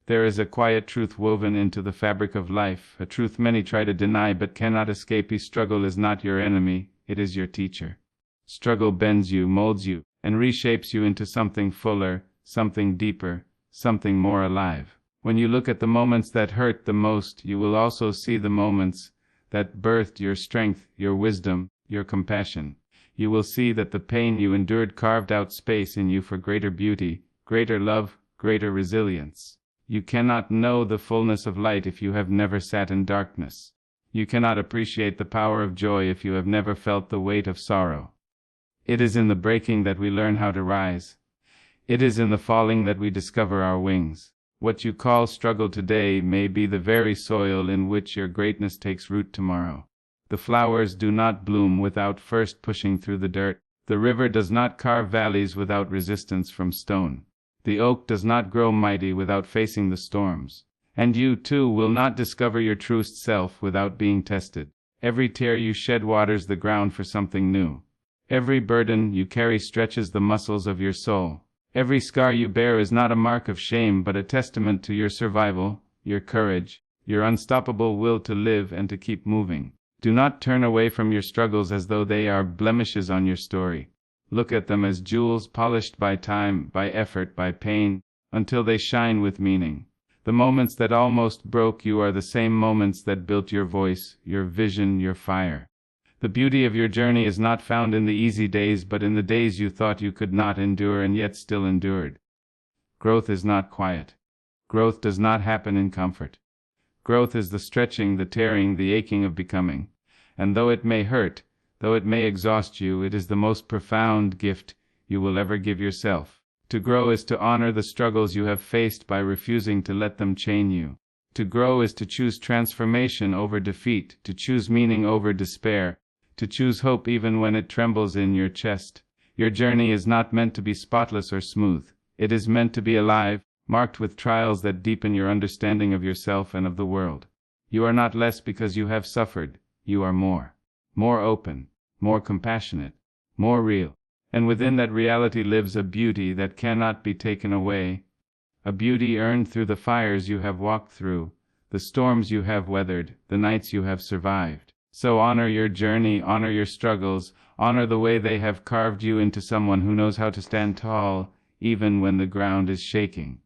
There is a quiet truth woven into the fabric of life, a truth many try to deny but cannot escape. Struggle is not your enemy, it is your teacher. Struggle bends you, molds you, and reshapes you into something fuller, something deeper, something more alive. When you look at the moments that hurt the most, you will also see the moments that birthed your strength, your wisdom, your compassion. You will see that the pain you endured carved out space in you for greater beauty, greater love, greater resilience. You cannot know the fullness of light if you have never sat in darkness. You cannot appreciate the power of joy if you have never felt the weight of sorrow. It is in the breaking that we learn how to rise. It is in the falling that we discover our wings. What you call struggle today may be the very soil in which your greatness takes root tomorrow. The flowers do not bloom without first pushing through the dirt. The river does not carve valleys without resistance from stone. The oak does not grow mighty without facing the storms. And you, too, will not discover your truest self without being tested. Every tear you shed waters the ground for something new. Every burden you carry stretches the muscles of your soul. Every scar you bear is not a mark of shame but a testament to your survival, your courage, your unstoppable will to live and to keep moving. Do not turn away from your struggles as though they are blemishes on your story. Look at them as jewels polished by time, by effort, by pain, until they shine with meaning. The moments that almost broke you are the same moments that built your voice, your vision, your fire. The beauty of your journey is not found in the easy days but in the days you thought you could not endure and yet still endured. Growth is not quiet. Growth does not happen in comfort. Growth is the stretching, the tearing, the aching of becoming. And though it may hurt, though it may exhaust you, it is the most profound gift you will ever give yourself. To grow is to honor the struggles you have faced by refusing to let them chain you. To grow is to choose transformation over defeat, to choose meaning over despair, to choose hope even when it trembles in your chest. Your journey is not meant to be spotless or smooth. It is meant to be alive, marked with trials that deepen your understanding of yourself and of the world. You are not less because you have suffered. You are more. More open, more compassionate, more real. And within that reality lives a beauty that cannot be taken away. A beauty earned through the fires you have walked through, the storms you have weathered, the nights you have survived. So honor your journey, honor your struggles, honor the way they have carved you into someone who knows how to stand tall, even when the ground is shaking.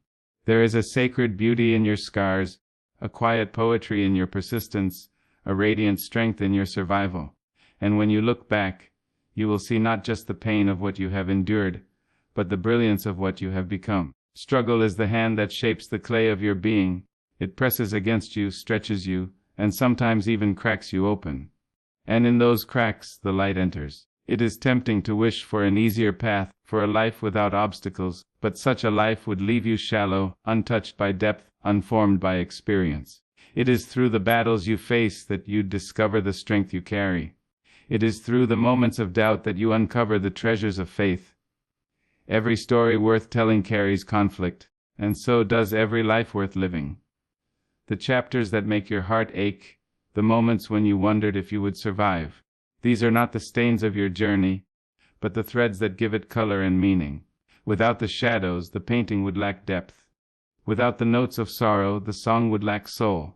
There is a sacred beauty in your scars, a quiet poetry in your persistence, a radiant strength in your survival. And when you look back, you will see not just the pain of what you have endured, but the brilliance of what you have become. Struggle is the hand that shapes the clay of your being. It presses against you, stretches you, and sometimes even cracks you open. And in those cracks, the light enters. It is tempting to wish for an easier path, for a life without obstacles, but such a life would leave you shallow, untouched by depth, unformed by experience. It is through the battles you face that you discover the strength you carry. It is through the moments of doubt that you uncover the treasures of faith. Every story worth telling carries conflict, and so does every life worth living. The chapters that make your heart ache, the moments when you wondered if you would survive, these are not the stains of your journey, but the threads that give it color and meaning. Without the shadows, the painting would lack depth. Without the notes of sorrow, the song would lack soul.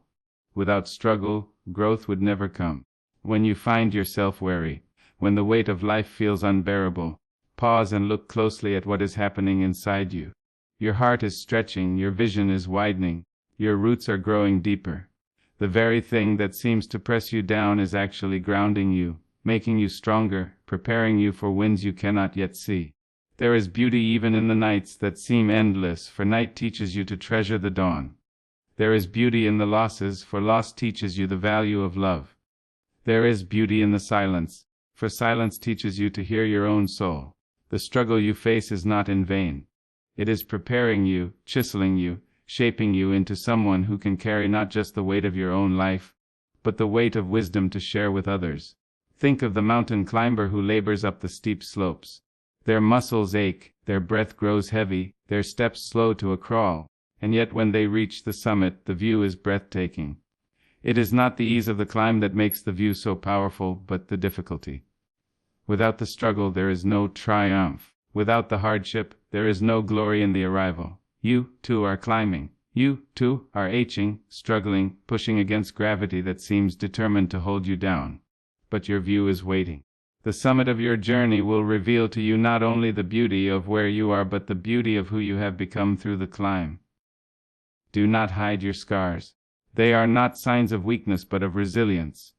Without struggle, growth would never come. When you find yourself weary, when the weight of life feels unbearable, pause and look closely at what is happening inside you. Your heart is stretching, your vision is widening, your roots are growing deeper. The very thing that seems to press you down is actually grounding you, making you stronger, preparing you for winds you cannot yet see. There is beauty even in the nights that seem endless, for night teaches you to treasure the dawn. There is beauty in the losses, for loss teaches you the value of love. There is beauty in the silence, for silence teaches you to hear your own soul. The struggle you face is not in vain. It is preparing you, chiseling you, shaping you into someone who can carry not just the weight of your own life, but the weight of wisdom to share with others. Think of the mountain climber who labors up the steep slopes. Their muscles ache, their breath grows heavy, their steps slow to a crawl, and yet when they reach the summit, the view is breathtaking. It is not the ease of the climb that makes the view so powerful, but the difficulty. Without the struggle, there is no triumph. Without the hardship, there is no glory in the arrival. You, too, are climbing. You, too, are aching, struggling, pushing against gravity that seems determined to hold you down. But your view is waiting. The summit of your journey will reveal to you not only the beauty of where you are but the beauty of who you have become through the climb. Do not hide your scars. They are not signs of weakness but of resilience.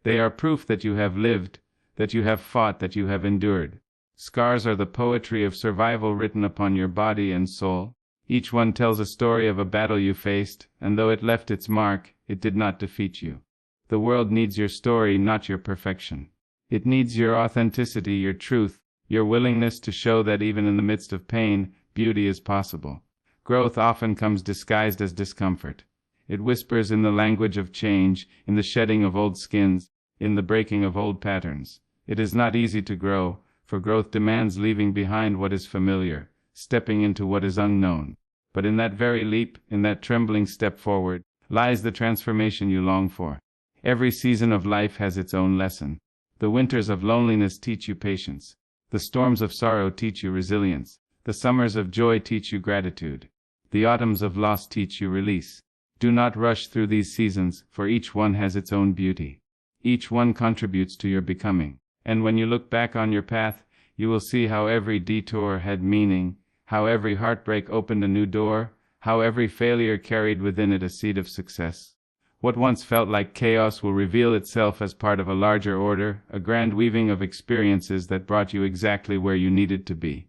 They are proof that you have lived, that you have fought, that you have endured. Scars are the poetry of survival written upon your body and soul. Each one tells a story of a battle you faced, and though it left its mark, it did not defeat you. The world needs your story, not your perfection. It needs your authenticity, your truth, your willingness to show that even in the midst of pain, beauty is possible. Growth often comes disguised as discomfort. It whispers in the language of change, in the shedding of old skins, in the breaking of old patterns. It is not easy to grow, for growth demands leaving behind what is familiar, stepping into what is unknown. But in that very leap, in that trembling step forward, lies the transformation you long for. Every season of life has its own lesson. The winters of loneliness teach you patience. The storms of sorrow teach you resilience. The summers of joy teach you gratitude. The autumns of loss teach you release. Do not rush through these seasons, for each one has its own beauty. Each one contributes to your becoming. And when you look back on your path, you will see how every detour had meaning, how every heartbreak opened a new door, how every failure carried within it a seed of success. What once felt like chaos will reveal itself as part of a larger order, a grand weaving of experiences that brought you exactly where you needed to be.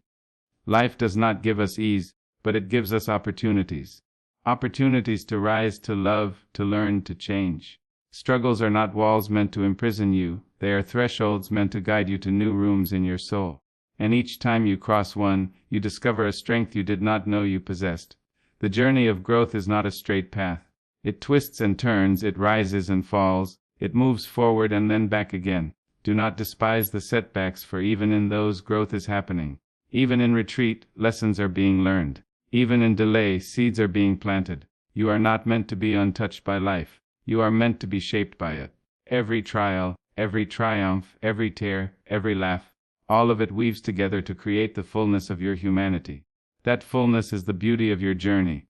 Life does not give us ease, but it gives us opportunities. Opportunities to rise, to love, to learn, to change. Struggles are not walls meant to imprison you, they are thresholds meant to guide you to new rooms in your soul. And each time you cross one, you discover a strength you did not know you possessed. The journey of growth is not a straight path. It twists and turns, it rises and falls, it moves forward and then back again. Do not despise the setbacks, for even in those growth is happening. Even in retreat, lessons are being learned. Even in delay, seeds are being planted. You are not meant to be untouched by life. You are meant to be shaped by it. Every trial, every triumph, every tear, every laugh, all of it weaves together to create the fullness of your humanity. That fullness is the beauty of your journey.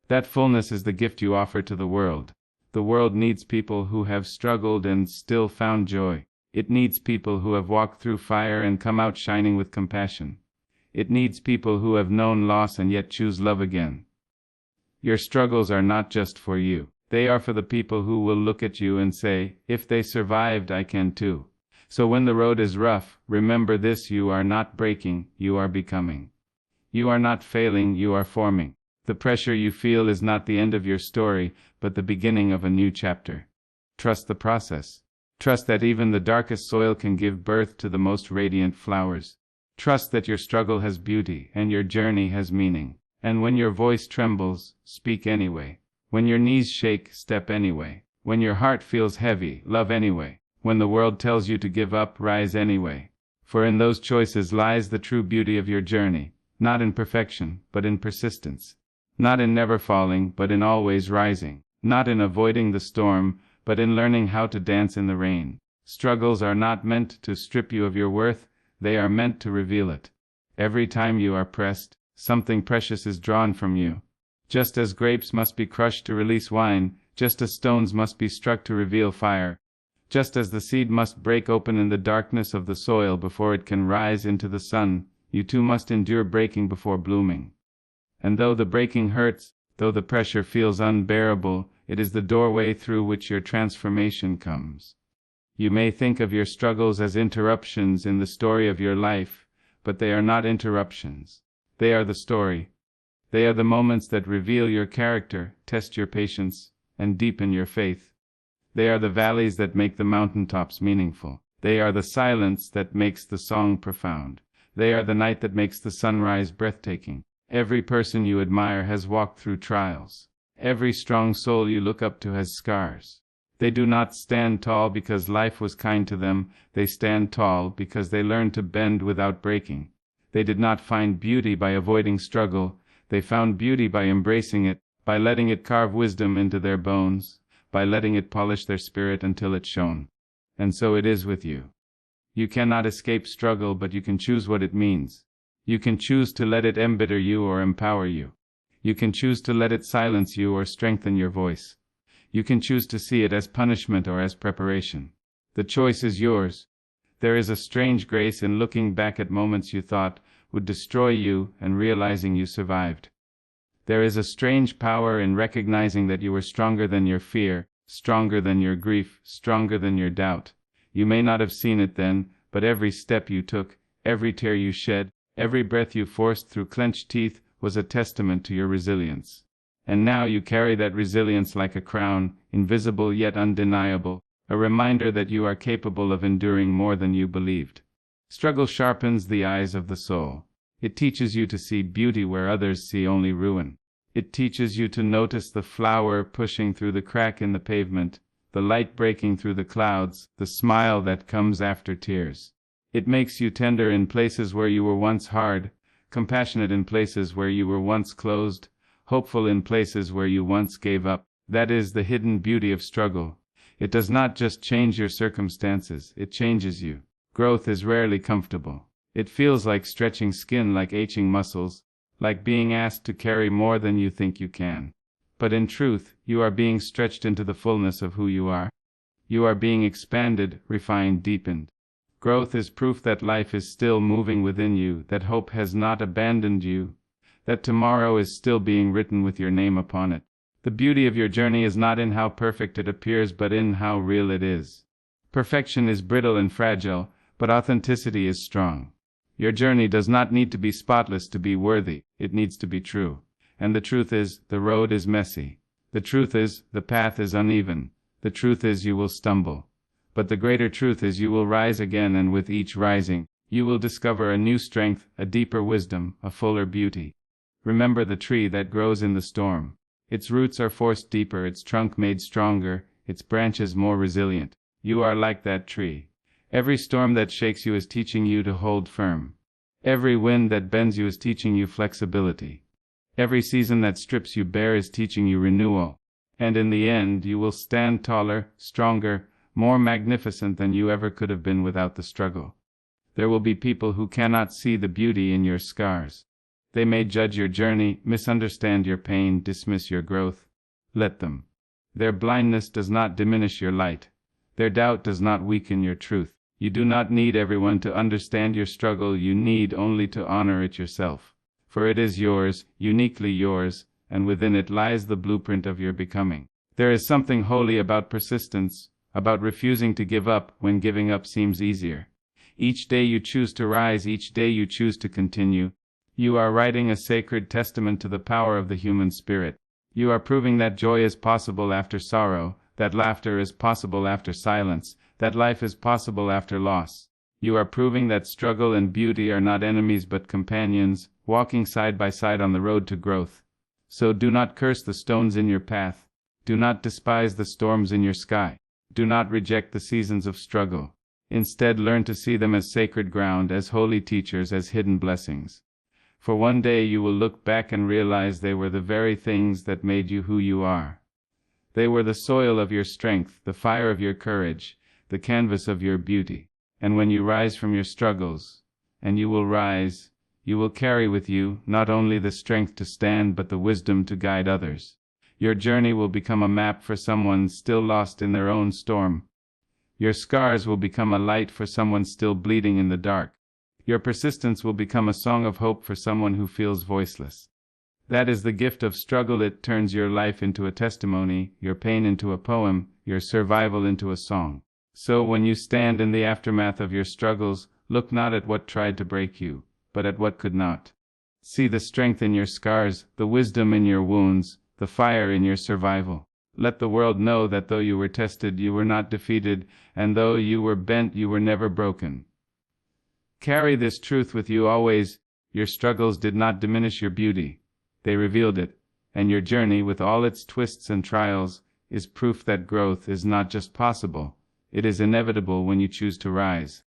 That fullness is the gift you offer to the world. The world needs people who have struggled and still found joy. It needs people who have walked through fire and come out shining with compassion. It needs people who have known loss and yet choose love again. Your struggles are not just for you. They are for the people who will look at you and say, if they survived, I can too. So when the road is rough, remember this: you are not breaking, you are becoming. You are not failing, you are forming. The pressure you feel is not the end of your story, but the beginning of a new chapter. Trust the process. Trust that even the darkest soil can give birth to the most radiant flowers. Trust that your struggle has beauty and your journey has meaning. And when your voice trembles, speak anyway. When your knees shake, step anyway. When your heart feels heavy, love anyway. When the world tells you to give up, rise anyway. For in those choices lies the true beauty of your journey, not in perfection, but in persistence. Not in never falling, but in always rising. Not in avoiding the storm, but in learning how to dance in the rain. Struggles are not meant to strip you of your worth, they are meant to reveal it. Every time you are pressed, something precious is drawn from you. Just as grapes must be crushed to release wine, just as stones must be struck to reveal fire, just as the seed must break open in the darkness of the soil before it can rise into the sun, you too must endure breaking before blooming. And though the breaking hurts, though the pressure feels unbearable, it is the doorway through which your transformation comes. You may think of your struggles as interruptions in the story of your life, but they are not interruptions. They are the story. They are the moments that reveal your character, test your patience, and deepen your faith. They are the valleys that make the mountaintops meaningful. They are the silence that makes the song profound. They are the night that makes the sunrise breathtaking. Every person you admire has walked through trials. Every strong soul you look up to has scars. They do not stand tall because life was kind to them. They stand tall because they learned to bend without breaking. They did not find beauty by avoiding struggle. They found beauty by embracing it, by letting it carve wisdom into their bones, by letting it polish their spirit until it shone. And so it is with you. You cannot escape struggle, but you can choose what it means. You can choose to let it embitter you or empower you. You can choose to let it silence you or strengthen your voice. You can choose to see it as punishment or as preparation. The choice is yours. There is a strange grace in looking back at moments you thought would destroy you and realizing you survived. There is a strange power in recognizing that you were stronger than your fear, stronger than your grief, stronger than your doubt. You may not have seen it then, but every step you took, every tear you shed, every breath you forced through clenched teeth was a testament to your resilience. And now you carry that resilience like a crown, invisible yet undeniable, a reminder that you are capable of enduring more than you believed. Struggle sharpens the eyes of the soul. It teaches you to see beauty where others see only ruin. It teaches you to notice the flower pushing through the crack in the pavement, the light breaking through the clouds, the smile that comes after tears. It makes you tender in places where you were once hard, compassionate in places where you were once closed, hopeful in places where you once gave up. That is the hidden beauty of struggle. It does not just change your circumstances, it changes you. Growth is rarely comfortable. It feels like stretching skin, like aching muscles, like being asked to carry more than you think you can. But in truth, you are being stretched into the fullness of who you are. You are being expanded, refined, deepened. Growth is proof that life is still moving within you, that hope has not abandoned you, that tomorrow is still being written with your name upon it. The beauty of your journey is not in how perfect it appears, but in how real it is. Perfection is brittle and fragile, but authenticity is strong. Your journey does not need to be spotless to be worthy, it needs to be true. And the truth is, the road is messy. The truth is, the path is uneven. The truth is, you will stumble. But the greater truth is, you will rise again, and with each rising, you will discover a new strength, a deeper wisdom, a fuller beauty. Remember the tree that grows in the storm. Its roots are forced deeper, its trunk made stronger, its branches more resilient. You are like that tree. Every storm that shakes you is teaching you to hold firm. Every wind that bends you is teaching you flexibility. Every season that strips you bare is teaching you renewal. And in the end, you will stand taller, stronger, more magnificent than you ever could have been without the struggle. There will be people who cannot see the beauty in your scars. They may judge your journey, misunderstand your pain, dismiss your growth. Let them. Their blindness does not diminish your light. Their doubt does not weaken your truth. You do not need everyone to understand your struggle, you need only to honor it yourself. For it is yours, uniquely yours, and within it lies the blueprint of your becoming. There is something holy about persistence, about refusing to give up when giving up seems easier. Each day you choose to rise, each day you choose to continue. You are writing a sacred testament to the power of the human spirit. You are proving that joy is possible after sorrow, that laughter is possible after silence, that life is possible after loss. You are proving that struggle and beauty are not enemies but companions, walking side by side on the road to growth. So do not curse the stones in your path. Do not despise the storms in your sky. Do not reject the seasons of struggle. Instead, learn to see them as sacred ground, as holy teachers, as hidden blessings. For one day you will look back and realize they were the very things that made you who you are. They were the soil of your strength, the fire of your courage, the canvas of your beauty. And when you rise from your struggles, and you will rise, you will carry with you not only the strength to stand but the wisdom to guide others. Your journey will become a map for someone still lost in their own storm. Your scars will become a light for someone still bleeding in the dark. Your persistence will become a song of hope for someone who feels voiceless. That is the gift of struggle. It turns your life into a testimony, your pain into a poem, your survival into a song. So when you stand in the aftermath of your struggles, look not at what tried to break you, but at what could not. See the strength in your scars, the wisdom in your wounds, the fire in your survival. Let the world know that though you were tested, you were not defeated, and though you were bent, you were never broken. Carry this truth with you always. Your struggles did not diminish your beauty. They revealed it, and your journey, with all its twists and trials, is proof that growth is not just possible, it is inevitable when you choose to rise.